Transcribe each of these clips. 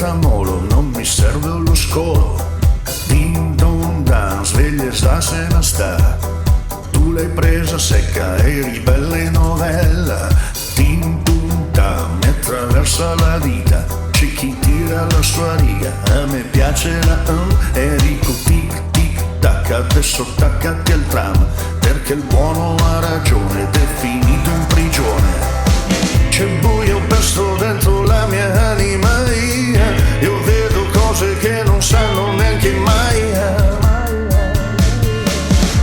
paracetamolo, non mi serve lo scolo. Din don dan, sveglia e sta se ne sta. Tu l'hai presa secca, eri bella e novella. Din dun dan, mi attraversa la vita. C'è chi tira la sua riga, a me piace la e dico tic tic tac, adesso attaccati al tram, perché il buono ha ragione ed è finito in prigione. C'è buio pesto dentro la mia anima, io vedo cose che non sanno neanche mai.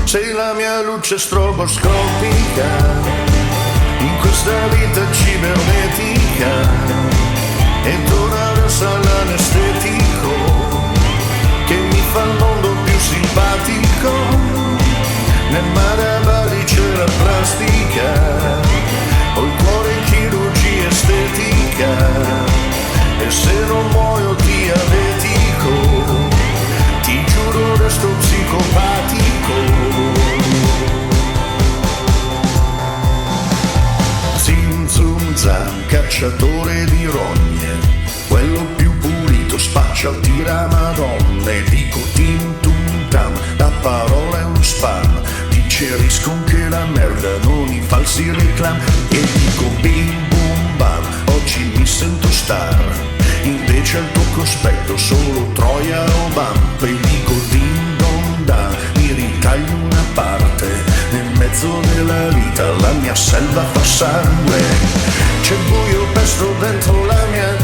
Sei la mia luce stroboscopica in questa vita cibernetica, ed ora versa l'anestetico che mi fa il mondo più simpatico. Nel mare a Bali c'è la plastica, ho il cuore in chirurgia estetica, e se non muoio diabetico, ti giuro resto psicopatico. Zim zum zam, cacciatore di rogne, quello più pulito, spaccia al tiramadonne. Dico tim tum tam, la parola è un spam, diceriscono che la merda non i falsi reclam. E dico bim bum bam, oggi mi sento star, invece al tuo cospetto solo troia o bump. E dico din don dan, mi ritaglio una parte nel mezzo della vita, la mia selva fa sangue. C'è buio pesto dentro la mia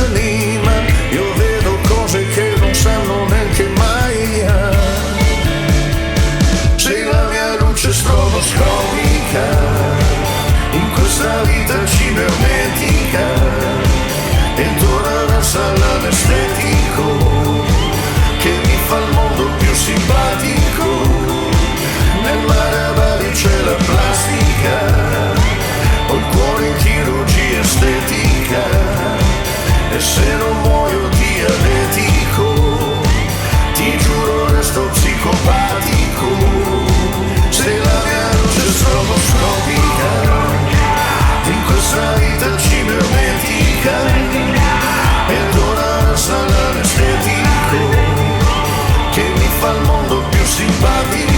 anima, io vedo cose che non sanno neanche mai. Sei la mia luce stroboscopica in questa vita cibernetica, ed ora versa l'anestetico che mi fa il mondo più simpatico. Nel mare a Bali c'è la plastica, ho il cuore in chirurgia estetica, e se non muoio diabetico, ti giuro resto psicopatico. Sei la mia luce stroboscopica in questa vita cibernetica, ed ora versa l'anestetico che mi fa il mondo più simpatico.